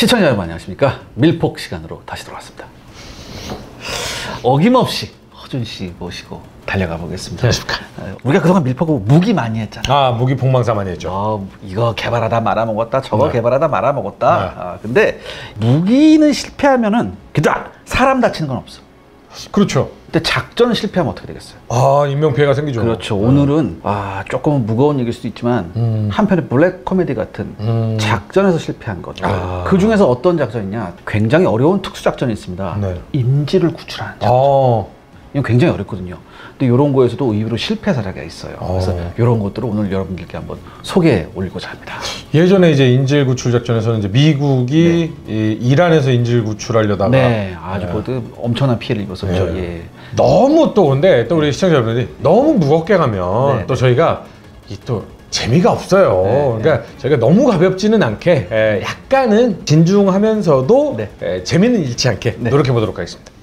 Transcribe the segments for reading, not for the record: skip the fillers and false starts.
시청자 여러분 안녕하십니까? 밀폭 시간으로 다시 돌아왔습니다. 어김없이 허준 씨 모시고 달려가 보겠습니다. 안녕하십니까? 우리가 그동안 밀폭으로 무기 많이 했잖아. 아, 무기 폭망사 많이 했죠. 이거 개발하다 말아먹었다, 저거 네. 개발하다 말아먹었다. 네. 근데 무기는 실패하면은 그다 사람 다치는 건 없어. 그렇죠. 근데 작전은 실패하면 어떻게 되겠어요? 아, 인명피해가 생기죠. 그렇죠. 오늘은 조금 무거운 얘기일 수도 있지만 한편의 블랙 코미디 같은 작전에서 실패한 것. 그 중에서 어떤 작전이냐? 굉장히 어려운 특수작전이 있습니다. 네. 인질을 구출하는 작전. 이건 굉장히 어렵거든요. 근데 이런 거에서도 의외로 실패 사례가 있어요. 그래서 이런 것들을 오늘 여러분들께 한번 소개해 올리고자 합니다. 예전에 이제 인질 구출 작전에서는 이제 미국이 이란에서 인질 구출하려다가 아주 엄청난 피해를 입었었죠. 예. 너무 또 근데 또 우리 시청자 여러분들이 너무 무겁게 가면 또 저희가 또 재미가 없어요. 그러니까 저희가 너무 가볍지는 않게 약간은 진중하면서도 재미는 잃지 않게 노력해 보도록 하겠습니다.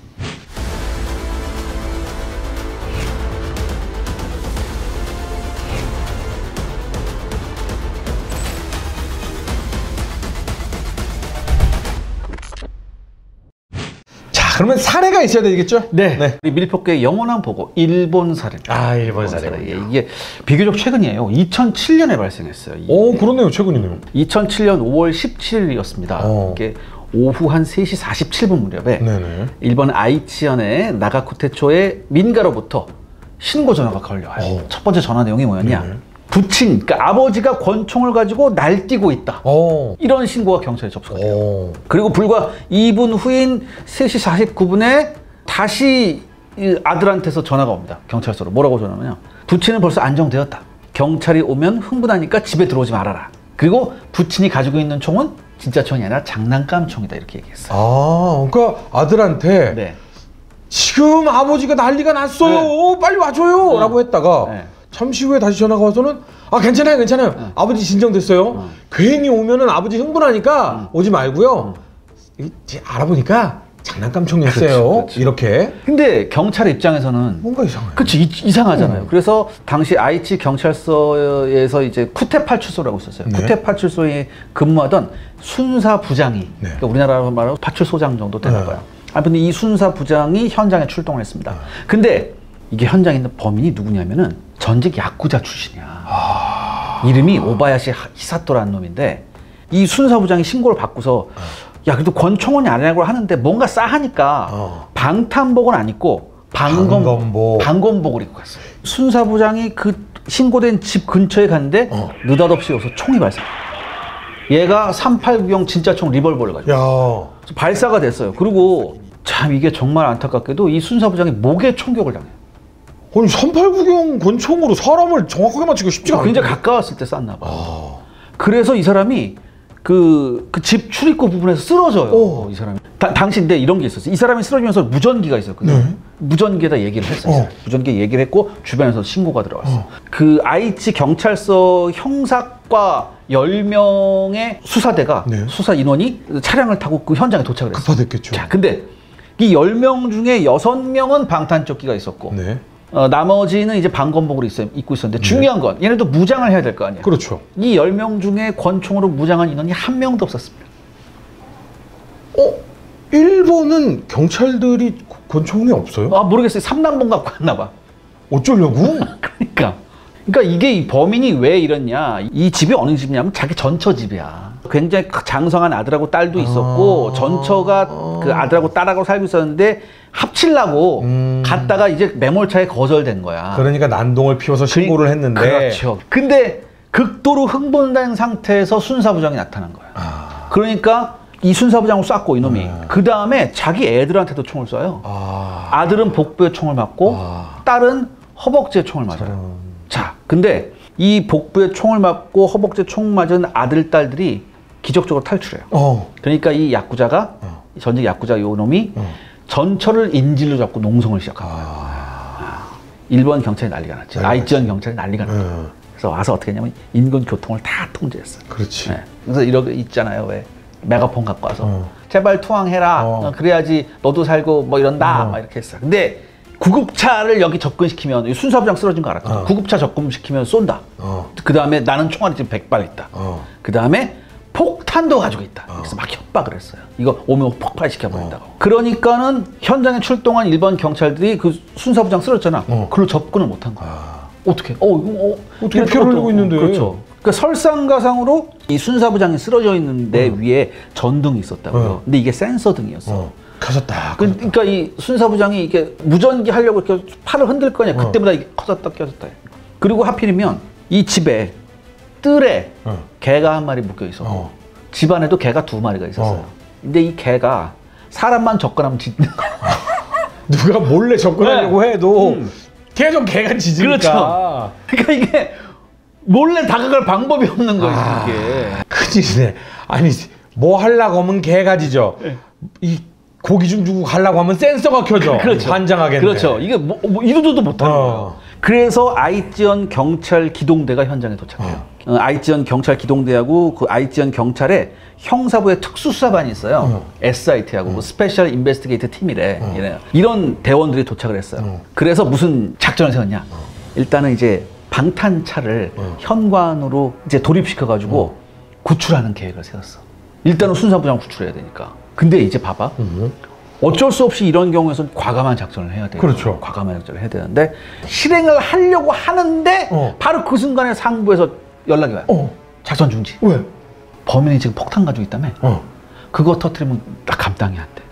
그러면 사례가 있어야 되겠죠? 네. 우리 밀폭계의 영원한 보고 일본 사례. 일본 사례. 이게 비교적 최근이에요. 2007년에 발생했어요. 그러네요. 최근이네요. 2007년 5월 17일이었습니다. 이게 오후 한 3시 47분 무렵에 일본 아이치현의 나가쿠테초의 민가로부터 신고 전화가 걸려와요. 첫 번째 전화 내용이 뭐였냐? 부친, 그러니까 아버지가 권총을 가지고 날뛰고 있다. 이런 신고가 경찰에 접수가 돼요. 그리고 불과 2분 후인 3시 49분에 다시 아들한테서 전화가 옵니다. 경찰서로. 뭐라고 전화하냐? 부친은 벌써 안정되었다. 경찰이 오면 흥분하니까 집에 들어오지 말아라. 그리고 부친이 가지고 있는 총은 진짜 총이 아니라 장난감 총이다. 이렇게 얘기했어요. 그러니까 아들한테 지금 아버지가 난리가 났어요. 빨리 와줘요. 라고 했다가 잠시 후에 다시 전화가 와서는 괜찮아요. 아버지 진정됐어요. 괜히 오면은 아버지 흥분하니까 오지 말고요. 알아보니까 장난감 총이었어요. 그렇지. 이렇게. 근데 경찰 입장에서는 뭔가 이상해요. 그렇지, 이상하잖아요. 그래서 당시 아이치 경찰서에서 이제 쿠테8출소라고 있었어요. 쿠테8출소에 근무하던 순사 부장이 그러니까 우리나라로 말하면 파출소장 정도 되나 봐요. 근데 이 순사 부장이 현장에 출동을 했습니다. 근데 이게 현장에 있는 범인이 누구냐면은 전직 야쿠자 출신이야. 이름이 오바야시 히사토라는 놈인데 이 순사부장이 신고를 받고서 그래도 권총원이 아니라고 하는데 뭔가 싸하니까 방탄복은 안 입고 방검복을 입고 갔어요. 순사부장이 그 신고된 집 근처에 갔는데 느닷없이 여기서 총이 발사. 얘가 389형 진짜 총 리볼버를 가지고 발사가 됐어요. 그리고 참 이게 정말 안타깝게도 이 순사부장이 목에 총격을 당해요. 아니 389경 권총으로 사람을 정확하게 맞추기가 쉽지가 않아요. 굉장히 가까웠을 때 쐈나 봐. 그래서 이 사람이 그 집 출입구 부분에서 쓰러져요. 이 사람이. 당시인데 이런 게 있었어요. 이 사람이 쓰러지면서 무전기가 있었거든요. 무전기에다 얘기를 했어요. 무전기에 얘기를 했고 주변에서 신고가 들어왔어. 그 아이치 경찰서 형사과 10명의 수사대가 수사 인원이 차량을 타고 그 현장에 도착을 했어요. 급파됐겠죠. 자, 근데 이 10명 중에 6명은 방탄조끼가 있었고 나머지는 이제 방검복을 입고 있었는데 중요한 건 얘네도 무장을 해야 될 거 아니에요. 그렇죠. 이 10명 중에 권총으로 무장한 인원이 한 명도 없었습니다. 일본은 경찰들이 권총이 없어요? 모르겠어요. 삼남봉 갖고 왔나 봐. 어쩌려고? 그러니까 이게 이 범인이 왜 이러냐. 이 집이 어느 집이냐면 자기 전처 집이야. 굉장히 장성한 아들하고 딸도 있었고 전처가 그 아들하고 딸하고 살고 있었는데 합치려고 갔다가 이제 매몰차에 거절된 거야. 그러니까 난동을 피워서 신고를 했는데. 그렇죠. 근데 극도로 흥분된 상태에서 순사부장이 나타난 거야. 그러니까 이 순사부장을 쐈고 이놈이 그 다음에 자기 애들한테도 총을 쏴요. 아들은 복부에 총을 맞고 딸은 허벅지에 총을 맞아요. 자, 근데 이 복부에 총을 맞고 허벅지에 총 맞은 아들, 딸들이 기적적으로 탈출해요. 그러니까 이 야쿠자가 전직 야쿠자 요 놈이 전처를 인질로 잡고 농성을 시작한 거예요. 일본 경찰이 난리가 났죠. 아이치현 경찰이 난리가 났죠. 그래서 와서 어떻게 했냐면 인근 교통을 다 통제했어요. 그렇지. 그래서 이렇게 있잖아요. 왜 메가폰 갖고 와서 제발 투항해라. 그래야지 너도 살고 뭐 이런다. 막 이렇게 했어요. 근데 구급차를 여기 접근시키면 순사부장 쓰러진 거 알았거든. 구급차 접근시키면 쏜다. 그 다음에 나는 총알이 지금 100발 있다. 그 다음에 폭탄도 가지고 있다. 그래서 막혀. 협박을 했어요. 이거 오면 폭발시켜버린다고. 그러니까는 현장에 출동한 일반 경찰들이 그 순사부장 쓰러졌잖아. 그걸로 접근을 못한 거야. 어떻게? 어떻게 피를 흘리고 있는데? 그렇죠. 그러니까 설상가상으로 이 순사부장이 쓰러져 있는데 위에 전등이 있었다고요. 근데 이게 센서 등이었어. 켜졌다. 그러니까 이 순사부장이 이게 무전기 하려고 이렇게 팔을 흔들 거냐. 그때보다 이게 커졌다 껴졌다. 그리고 하필이면 이 집에 뜰에 개가 한 마리 묶여 있었고 집안에도 개가 2마리가 있었어요. 근데 이 개가 사람만 접근하면 짖는 거야. 누가 몰래 접근하려고 해도 계속 개가 짖으니까. 그렇죠. 그러니까 이게 몰래 다가갈 방법이 없는 거예요. 이게. 큰일이네. 아니 뭐 하려고 하면 개가 짖어. 이 고기 좀 주고 가려고 하면 센서가 켜져. 그렇죠. 환장하겠네. 그렇죠. 이게 뭐 이루지도 못하는 거예요. 그래서 아이찌현 경찰 기동대가 현장에 도착해요. 아이찌현 경찰 기동대하고 그 아이찌현 경찰에 형사부의 특수수사반이 있어요. SIT하고 스페셜 인베스티게이트 팀이래. 이런 대원들이 도착을 했어요. 그래서 무슨 작전을 세웠냐? 일단은 이제 방탄차를 현관으로 이제 돌입시켜가지고 구출하는 계획을 세웠어. 일단은 순사부장 구출해야 되니까. 근데 이제 봐봐. 어쩔 수 없이 이런 경우에는 과감한 작전을 해야 돼요. 그렇죠. 과감한 작전을 해야 되는데 실행을 하려고 하는데 바로 그 순간에 상부에서 연락이 와요. 작전 중지. 왜? 범인이 지금 폭탄 가지고 있다며? 그거 터뜨리면 나 감당이 안 돼.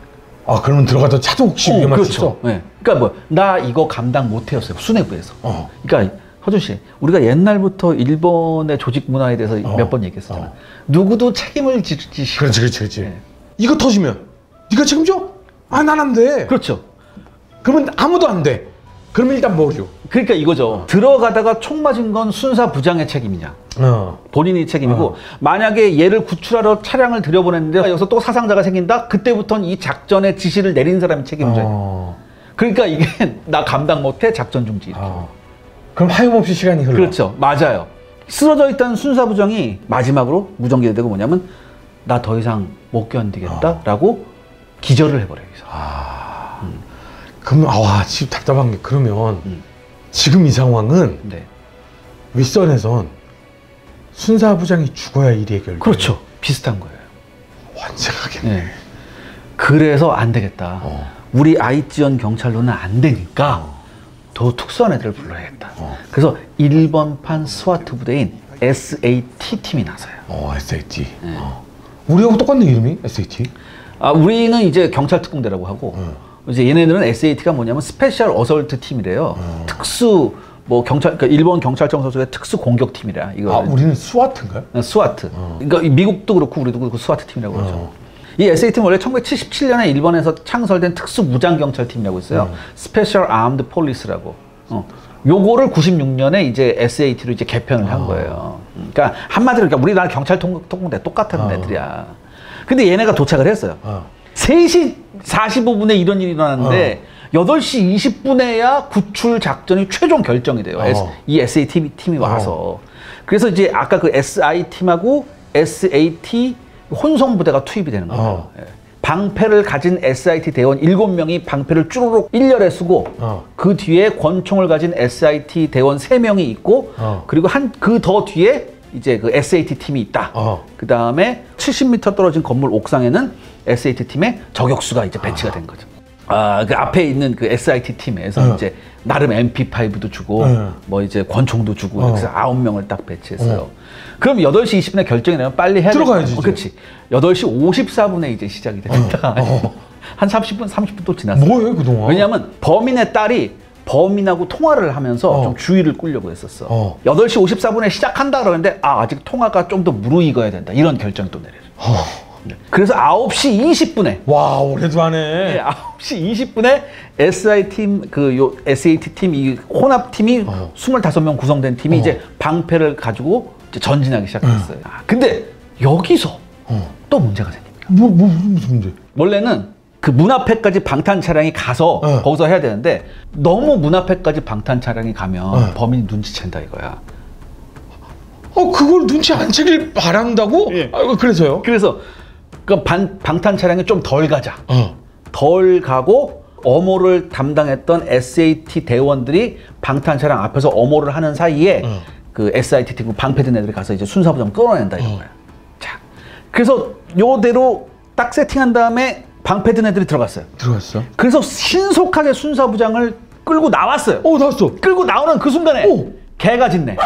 아 그러면 들어가서 차도 혹시 위험할 수 있어? 네. 그러니까 뭐 나 이거 감당 못 해였어요. 수뇌부에서. 그러니까 허준 씨, 우리가 옛날부터 일본의 조직 문화에 대해서 몇 번 얘기했었잖아. 누구도 책임을 지시. 그렇지. 네. 이거 터지면 네가 책임져? 아, 난 안 돼. 그렇죠. 그러면 아무도 안 돼. 그러면 일단 뭐죠? 그러니까 이거죠. 들어가다가 총 맞은 건 순사부장의 책임이냐. 본인이 책임이고 만약에 얘를 구출하러 차량을 들여보냈는데 여기서 또 사상자가 생긴다? 그때부터는 이 작전의 지시를 내린 사람이 책임져요. 그러니까 이게 나 감당 못해 작전 중지. 그럼 하염없이 시간이 흘러. 그렇죠. 맞아요. 쓰러져 있던 순사부장이 마지막으로 무전기를 대고 뭐냐면 나 더 이상 못 견디겠다라고 기절을 해버려요. 그럼 지금 답답한 게 그러면 지금 이 상황은 윗선에선 순사부장이 죽어야 일이 해결돼요. 그렇죠. 비슷한 거예요. 완전하겠네. 네. 그래서 안 되겠다. 우리 아이찌현 경찰로는 안 되니까 더 특수한 애들을 불러야겠다. 그래서 1번판 스와트 부대인 SAT 팀이 나서요. SAT. 우리하고 똑같네 이름이 SAT. 우리는 이제 경찰 특공대라고 하고 이제 얘네들은 SAT가 뭐냐면 스페셜 어설트 팀이래요. 특수 뭐 경찰, 그러니까 일본 경찰청 소속의 특수 공격 팀이라. 이거. 우리는 스와트인가요? 스와트. 그러니까 미국도 그렇고 우리도 그렇고 스와트 팀이라고 그러죠. 이 SAT는 원래 1977년에 일본에서 창설된 특수 무장 경찰 팀이라고 있어요. 스페셜 아임드 폴리스라고. 요거를 96년에 이제 SAT로 이제 개편을 한 거예요. 그러니까 한마디로 그러니까 우리나라 경찰 특공대 똑같은 애들이야. 근데 얘네가 도착을 했어요. 3시 45분에 이런 일이 일어났는데 8시 20분에야 구출 작전이 최종 결정이 돼요. 이 SAT 팀이 와서. 그래서 이제 아까 그 SI 팀하고 SAT 혼성부대가 투입이 되는 거예요. 방패를 가진 SIT 대원 7명이 방패를 쭈루룩 1열에 쓰고 그 뒤에 권총을 가진 SIT 대원 3명이 있고 그리고 그 더 뒤에 이제 그 SAT 팀이 있다. 그 다음에 70m 떨어진 건물 옥상에는 SAT 팀의 저격수가 이제 배치가 된 거죠. 그 앞에 있는 그 SIT 팀에서 이제 나름 MP5도 주고 뭐 이제 권총도 주고 그래서 9명을 딱 배치했어요. 그럼 8시 20분에 결정이 나면 빨리 해야 들어가야지. 그렇지. 8시 54분에 이제 시작이 됩니다. 한 30분 또 지났어요. 뭐예요, 그동안? 왜냐하면 범인의 딸이 범인하고 통화를 하면서 좀 주의를 끌려고 했었어. 8시 54분에 시작한다 그러는데 아직 통화가 좀 더 무르익어야 된다. 이런 결정이 또 내려져. 그래서 9시 20분에 와, 오래도 하네. 9시 20분에 SI 팀, SAT 팀, 이 혼합 팀이 25명 구성된 팀이 이제 방패를 가지고 이제 전진하기 시작했어요. 근데 여기서 또 문제가 생깁니다. 무슨 문제? 원래는 그 문 앞에까지 방탄 차량이 가서 거기서 해야 되는데 너무 문 앞에까지 방탄 차량이 가면 범인이 눈치챈다 이거야. 그걸 눈치 안 채길 바란다고? 그래서요? 그래서 그 방탄 차량이 좀 덜 가자. 덜 가고 엄호를 담당했던 SAT 대원들이 방탄 차량 앞에서 엄호를 하는 사이에 그 SIT 팀 방패 든 애들이 가서 이제 순사부장 끌어낸다 이런 거야. 자, 그래서 요대로 딱 세팅한 다음에 방패 든 애들이 들어갔어요. 들어갔어. 그래서 신속하게 순사부장을 끌고 나왔어요. 나왔어. 끌고 나오는 그 순간에 개가 짖네.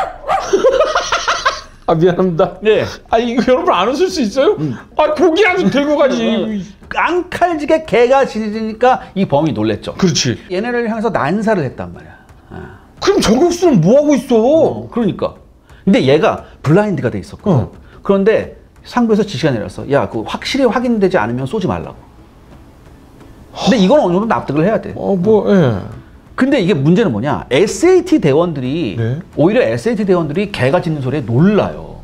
아, 미안합니다. 네. 이거 여러분 안 웃을 수 있어요? 고기라도 들고 가지. 앙칼지게 개가 짖으니까 이 범인이 놀랬죠. 그렇지. 얘네를 향해서 난사를 했단 말이야. 그럼 저격수는 뭐 하고 있어? 그러니까. 근데 얘가 블라인드가 돼 있었거든. 그런데 상부에서 지시가 내렸어. 야, 그 확실히 확인되지 않으면 쏘지 말라고. 근데 이건 어느 정도 납득을 해야 돼. 예. 근데 이게 문제는 뭐냐? SAT 대원들이 네. 오히려 SAT 대원들이 개가 짖는 소리에 놀라요.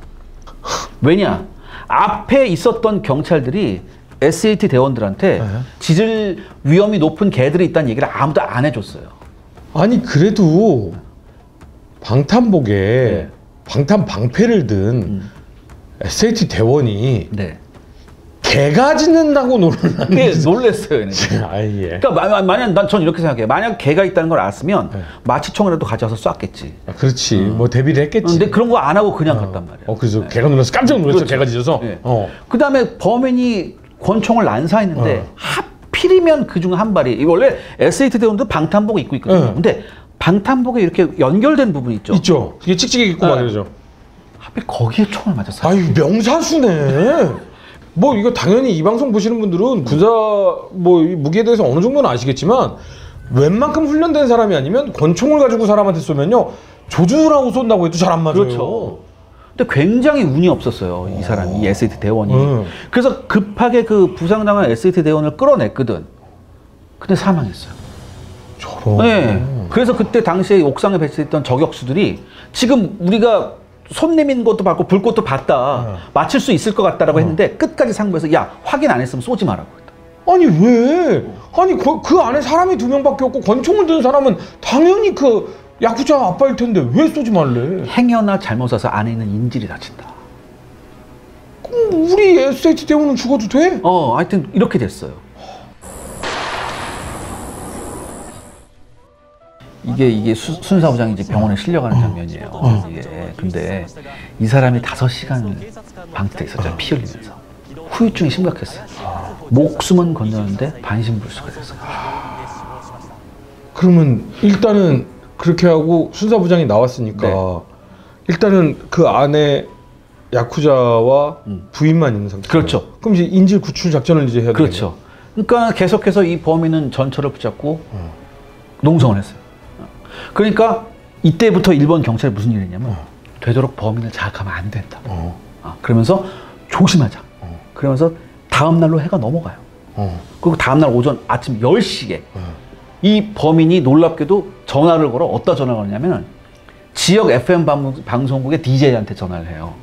왜냐? 앞에 있었던 경찰들이 SAT 대원들한테 짖을 위험이 높은 개들이 있다는 얘기를 아무도 안 해줬어요. 아니 그래도 방탄복에 방탄 방패를 든 SAT 대원이 개가 짖는다고 놀랐는데 놀랬어요. 예. 그러니까 만약 전 이렇게 생각해요. 만약 개가 있다는 걸 알았으면 마취총이라도 가져와서 쐈겠지. 그렇지. 뭐 대비를 했겠지. 근데 그런 거 안 하고 그냥 갔단 말이야. 그래서 개가 놀라서 깜짝 놀랐어. 그렇죠. 개가 짖어서. 그다음에 범인이 권총을 난사했는데 하필이면 그중 한 발이 원래 SAT 대원도 방탄복 입고 있거든요. 근데 방탄복에 이렇게 연결된 부분이 있죠. 있죠. 이게 찍찍이 있고 막 이러죠. 하필 거기에 총을 맞았어요. 아유, 명사수네. 뭐 이거 당연히 이 방송 보시는 분들은 군사 뭐 무기에 대해서 어느 정도는 아시겠지만 웬만큼 훈련된 사람이 아니면 권총을 가지고 사람한테 쏘면요 조준을 하고 쏜다고 해도 잘 안 맞아요. 그렇죠. 근데 굉장히 운이 없었어요. 이 사람이, 이 SAT 대원이. 그래서 급하게 그 부상당한 SAT 대원을 끌어냈거든. 근데 사망했어요. 저런. 네. 그래서 그때 당시에 옥상에 배치됐던 저격수들이 지금 우리가 손 내민 것도 봤고 불꽃도 봤다. 맞출 수 있을 것 같다라고 했는데 끝까지 상부에서 야, 확인 안 했으면 쏘지 마라고 했다. 아니 왜? 아니 그 안에 사람이 2명밖에 없고 권총을 든 사람은 당연히 그 야쿠자 아빠일 텐데 왜 쏘지 말래? 행여나 잘못 쏴서 안에 있는 인질이 다친다. 그럼 우리 SAT 대원은 죽어도 돼? 하여튼 이렇게 됐어요. 이게 순사부장이 이제 병원에 실려가는 장면이에요. 근데 이 사람이 5시간 방치돼 있었죠. 피 흘리면서. 후유증이 심각했어요. 목숨은 건졌는데 반신불수가 됐어요. 그러면 일단은 그렇게 하고 순사부장이 나왔으니까 일단은 그 안에 야쿠자와 부인만 있는 상태. 그렇죠. 그럼 이제 인질 구출 작전을 이제 해야 되겠네. 그렇죠. 그러니까 계속해서 이 범인은 전철을 붙잡고 농성을 했어요. 그러니까 이때부터 일본 경찰이 무슨 일을 했냐면 되도록 범인을 자극하면 안 된다. 그러면서 조심하자. 그러면서 다음 날로 해가 넘어가요. 그리고 다음 날 오전 아침 10시에 이 범인이 놀랍게도 전화를 걸어 어디다 전화를 걸냐면 지역 FM 방송국의 DJ한테 전화를 해요.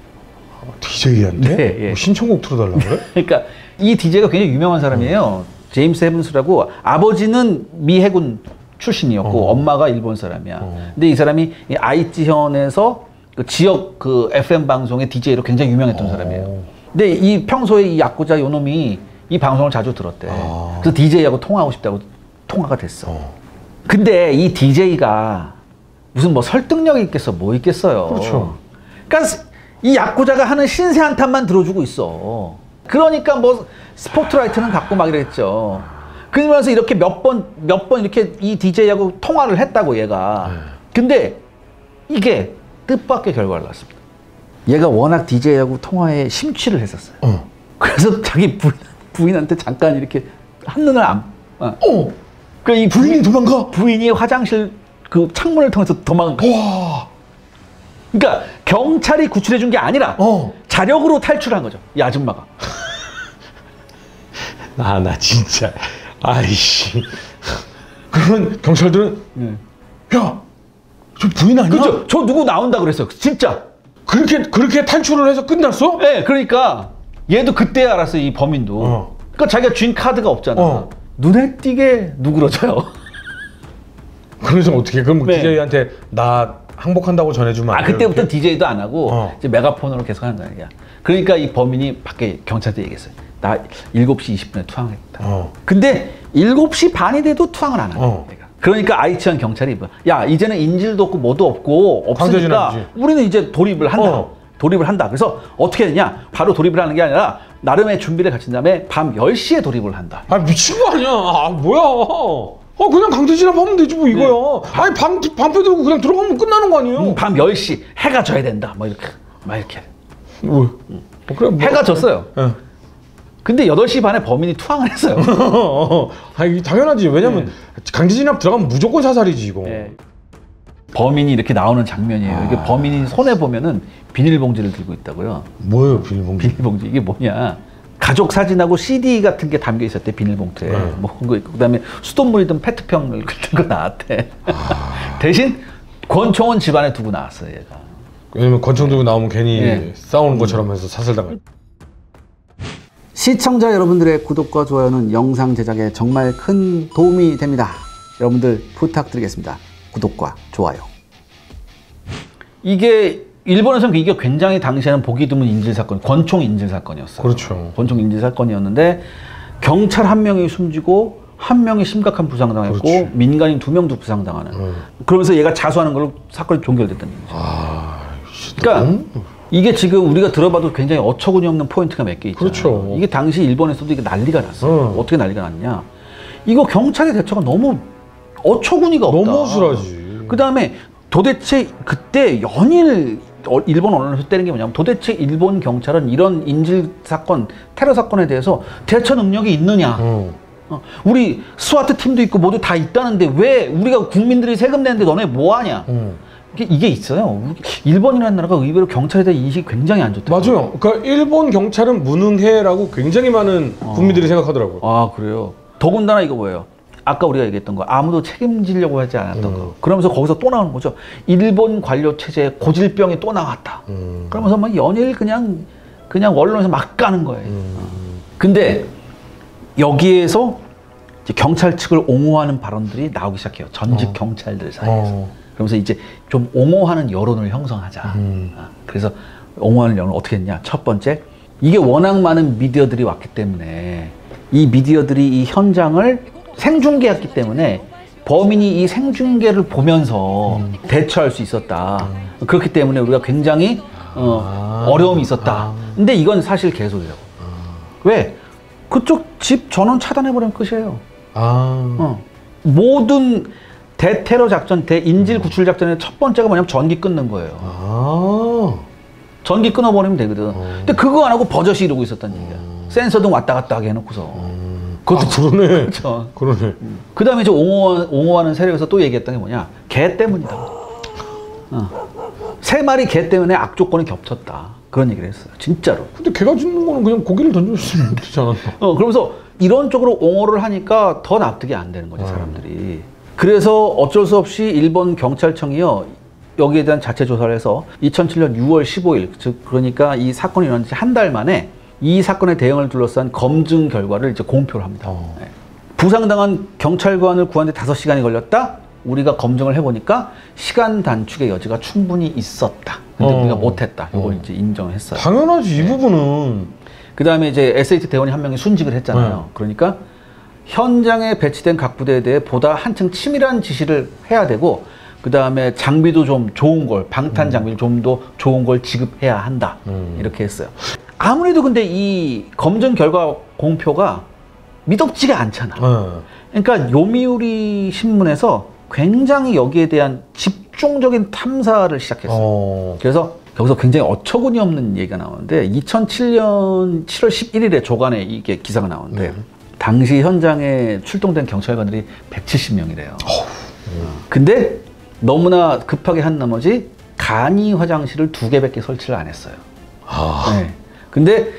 DJ한테? 네, 예. 뭐 신청곡 틀어달라고 그래? 그러니까 이 DJ가 굉장히 유명한 사람이에요. 제임스 에븐스라고. 아버지는 미 해군 출신이었고 엄마가 일본 사람이야. 근데 이 사람이 이 아이치현에서 그 지역 그 FM 방송의 DJ로 굉장히 유명했던 사람이에요. 근데 이 평소에 이 야쿠자 요놈이 이 방송을 자주 들었대. 그래서 DJ하고 통화하고 싶다고 통화가 됐어. 근데 이 DJ가 무슨 뭐 설득력이 있겠어? 뭐 있겠어요? 그렇죠. 그러니까 이 야쿠자가 하는 신세 한탄만 들어주고 있어. 그러니까 뭐 스포트라이트는 갖고 막 이랬죠. 그러면서 이렇게 몇 번 이렇게 이 DJ하고 통화를 했다고 얘가. 근데 이게 뜻밖의 결과를 낳았습니다. 얘가 워낙 DJ하고 통화에 심취를 했었어요. 그래서 자기 부인한테 잠깐 이렇게 한눈을 그러니까 이 부인이 도망가? 부인이 화장실 그 창문을 통해서 도망가. 와. 그러니까 경찰이 구출해 준 게 아니라 자력으로 탈출한 거죠. 이 아줌마가. 나 진짜. 아이씨. 그러면 경찰들은 야, 저 부인 아니야? 그죠? 저 누구 나온다 그랬어요. 진짜. 그렇게 탈출을 해서 끝났어? 네, 그러니까 얘도 그때 알았어요. 이 범인도. 그러니까 자기가 쥔 카드가 없잖아. 눈에 띄게 누그러져요. 그래서 어떻게? 그럼 네. DJ한테 나 항복한다고 전해주면 안 돼요? 그때부터 이렇게? DJ도 안 하고 이제 메가폰으로 계속 하는 거야. 그러니까 이 범인이 밖에 경찰한테 얘기했어요. 나 7시 20분에 투항했다. 근데 7시 반이 돼도 투항을 안 하는 거야. 그러니까 아이치현 경찰이 야, 이제는 인질도 없고 뭐도 없으니까 우리는 이제 돌입을 한다. 그래서 어떻게 되냐? 바로 돌입을 하는 게 아니라 나름의 준비를 갖춘 다음에 밤 10시에 돌입을 한다. 아 미친 거 아니야. 아 뭐야. 그냥 강제진압하면 되지 뭐 이거야. 네. 아니 방패 들고 그냥 들어가면 끝나는 거 아니에요? 밤 10시 해가 져야 된다. 뭐 이렇게. 뭐. 그래, 뭐. 해가 졌어요. 네. 근데 8시 반에 범인이 투항을 했어요. 아니 당연하지. 왜냐면 강제진압 들어가면 무조건 사살이지 이거. 네. 범인이 이렇게 나오는 장면이에요. 이게 범인이 손에 보면은 비닐봉지를 들고 있다고요. 뭐예요, 비닐봉지? 비닐봉지 이게 뭐냐? 가족 사진하고 CD 같은 게 담겨 있었대, 비닐봉투에. 뭐 그런 거 있고 그다음에 수돗물이든 페트병을 들고 나왔대. 대신 권총은 집안에 두고 나왔어요, 얘가. 왜냐면 권총 들고 나오면 괜히 싸우는 것처럼 해서 사살당할. 시청자 여러분들의 구독과 좋아요는 영상 제작에 정말 큰 도움이 됩니다. 여러분들 부탁드리겠습니다. 구독과 좋아요. 이게 일본에서는 이게 굉장히 당시에는 보기 드문 인질 사건, 권총 인질 사건이었어요. 그렇죠. 권총 인질 사건이었는데 경찰 1명이 숨지고 1명이 심각한 부상당했고 그렇지. 민간인 2명도 부상당하는. 그러면서 얘가 자수하는 걸로 사건이 종결됐다는 얘기죠. 그러니까 이게 지금 우리가 들어봐도 굉장히 어처구니 없는 포인트가 몇 개 있잖아요. 그렇죠. 이게 당시 일본에서도 이게 난리가 났어요. 어떻게 난리가 났냐? 이거 경찰의 대처가 너무 어처구니가 없다. 너무 어슬하지. 그 다음에 도대체 그때 연일 일본 언론에서 때린 게 뭐냐면 도대체 일본 경찰은 이런 인질 사건, 테러 사건에 대해서 대처 능력이 있느냐? 우리 스와트 팀도 있고 모두 다 있다는데 왜 우리가 국민들이 세금 내는데 너네 뭐 하냐? 이게 있어요. 일본이라는 나라가 의외로 경찰에 대한 인식이 굉장히 안 좋다. 맞아요. 그러니까 일본 경찰은 무능해라고 굉장히 많은 국민들이 생각하더라고요. 아 그래요. 더군다나 이거 뭐예요? 아까 우리가 얘기했던 거 아무도 책임지려고 하지 않았던 거. 그러면서 거기서 또 나오는 거죠. 일본 관료 체제에 고질병이 또 나왔다. 그러면서 막 연일 그냥 언론에서 막 까는 거예요. 근데 여기에서 이제 경찰 측을 옹호하는 발언들이 나오기 시작해요. 전직 경찰들 사이에서. 그러면서 이제 좀 옹호하는 여론을 형성하자. 그래서 옹호하는 여론을 어떻게 했냐. 첫 번째, 이게 워낙 많은 미디어들이 왔기 때문에 이 미디어들이 이 현장을 생중계했기 때문에 범인이 이 생중계를 보면서 대처할 수 있었다. 그렇기 때문에 우리가 굉장히 어려움이 있었다. 근데 이건 사실 개소리라고. 왜? 그쪽 집 전원 차단해버리면 끝이에요. 모든 대테러 작전, 대인질 구출 작전의 첫 번째가 뭐냐면 전기 끊는 거예요. 전기 끊어버리면 되거든. 근데 그거 안 하고 버젓이 이러고 있었다는 얘기야. 센서 등 왔다 갔다 하게 해놓고서. 그것도 그러네. 그렇죠. 그러네. 그 다음에 이제 옹호하는 세력에서 또 얘기했던 게 뭐냐. 개 때문이다. 3마리 개 때문에 악조건이 겹쳤다. 그런 얘기를 했어요. 진짜로. 근데 개가 짖는 거는 그냥 고기를 던져줬으면 되지 않았나? 그러면서 이런 쪽으로 옹호를 하니까 더 납득이 안 되는 거죠, 사람들이. 그래서 어쩔 수 없이 일본 경찰청이요. 여기에 대한 자체 조사를 해서 2007년 6월 15일, 즉 그러니까 이 사건이 일어난 지 한 달 만에 이 사건의 대응을 둘러싼 검증 결과를 이제 공표를 합니다. 네. 부상당한 경찰관을 구하는 데 5시간이 걸렸다? 우리가 검증을 해보니까 시간 단축의 여지가 충분히 있었다. 근데 우리가 못했다. 이걸 이제 인정했어요. 당연하지, 이 부분은. 그 다음에 이제 SAT 대원이 1명이 순직을 했잖아요. 그러니까 현장에 배치된 각 부대에 대해 보다 한층 치밀한 지시를 해야 되고, 그 다음에 장비도 좀 좋은 걸, 방탄 장비를 좀 더 좋은 걸 지급해야 한다. 이렇게 했어요. 아무래도 근데 이 검증 결과 공표가 믿op지가 않잖아. 그러니까 요미우리 신문에서 굉장히 여기에 대한 집중적인 탐사를 시작했어요. 그래서 여기서 굉장히 어처구니 없는 얘기가 나오는데 2007년 7월 11일에 조간에 이게 기사가 나오는데 당시 현장에 출동된 경찰관들이 170명이래요. 근데 너무나 급하게 한 나머지 간이 화장실을 2개밖에 설치를 안 했어요. 네. 근데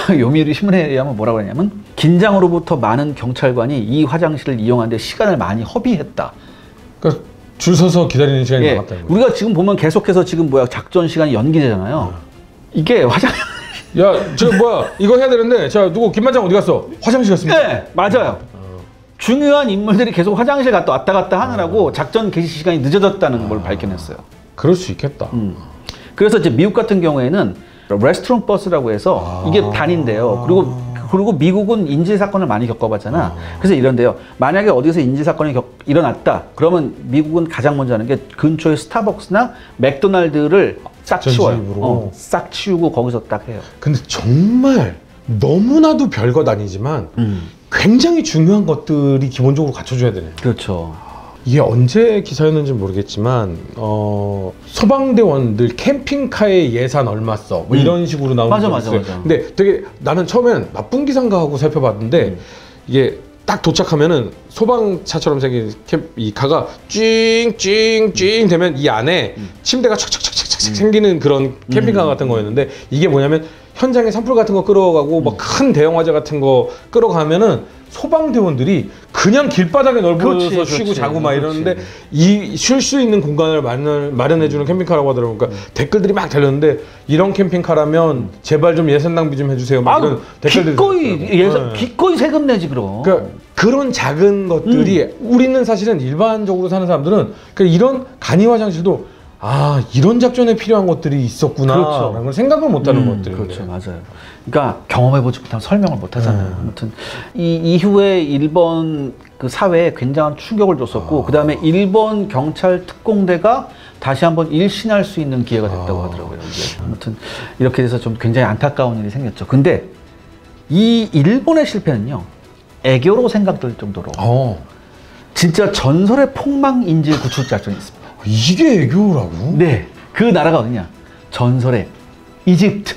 요미우리 신문에 의하면 뭐라고 하냐면 긴장으로부터 많은 경찰관이 이 화장실을 이용하는데 시간을 많이 허비했다. 그러니까 줄 서서 기다리는 시간이 많았다. 우리가 지금 보면 계속해서 지금 작전 시간이 연기되잖아요. 이게 화장실. 야, 이거 해야 되는데, 자, 누구 김반장 어디 갔어? 화장실 갔습니다. 네, 맞아요. 중요한 인물들이 계속 화장실 왔다 갔다 하느라고 작전 개시 시간이 늦어졌다는 걸 밝혀냈어요. 그럴 수 있겠다. 그래서 이제 미국 같은 경우에는 레스토랑 버스라고 해서 이게 단인데요. 그리고 미국은 인질 사건을 많이 겪어봤잖아. 그래서 이런데요. 만약에 어디서 인질 사건이 일어났다. 그러면 미국은 가장 먼저 하는 게 근처에 스타벅스나 맥도날드를 싹 치워요. 싹 치우고 거기서 딱 해요. 근데 정말 너무나도 별것 아니지만 굉장히 중요한 것들이 기본적으로 갖춰줘야 되네요. 그렇죠. 이게 언제 기사였는지 모르겠지만 소방대원들 캠핑카에 예산 얼마 써? 뭐 이런 식으로 나오는 게 있어요. 맞아. 근데 되게 나는 처음엔 나쁜 기사인가 하고 살펴봤는데 이게 딱 도착하면은 소방차처럼 생긴 이 가가 찡찡찡 되면 이 안에 침대가 착착착착착 생기는 그런 캠핑카 같은 거였는데 이게 뭐냐면 현장에 산불 같은 거 끌어가고 막 큰 대형 화재 같은 거 끌어가면은 소방대원들이 그냥 길바닥에 넓어서 쉬고 자고 막 이러는데 이 쉴 수 있는 공간을 마련해주는 캠핑카라고 하더라고요. 그러니까 댓글들이 막 달렸는데 이런 캠핑카라면 제발 좀 예산 낭비 좀 해주세요. 막 이런 댓글들이 기꺼이 세금 내지 그럼. 그러니까 그런 작은 것들이 우리는 사실은 일반적으로 사는 사람들은 그러니까 이런 간이 화장실도 이런 작전에 필요한 것들이 있었구나. 그렇죠. 라는 걸 생각을 못하는 것들인데. 그렇죠, 맞아요. 그러니까 경험해보지 못하면 설명을 못하잖아요. 아무튼 이 이후에 일본 그 사회에 굉장한 충격을 줬었고, 그 다음에 일본 경찰 특공대가 다시 한번 일신할 수 있는 기회가 됐다고 하더라고요. 이게. 아무튼 이렇게 돼서 좀 굉장히 안타까운 일이 생겼죠. 근데 이 일본의 실패는요, 애교로 생각될 정도로 진짜 전설의 폭망 인질 구출 작전이 있습니다. 이게 애교라고? 네, 그 나라가 어디냐? 전설의 이집트.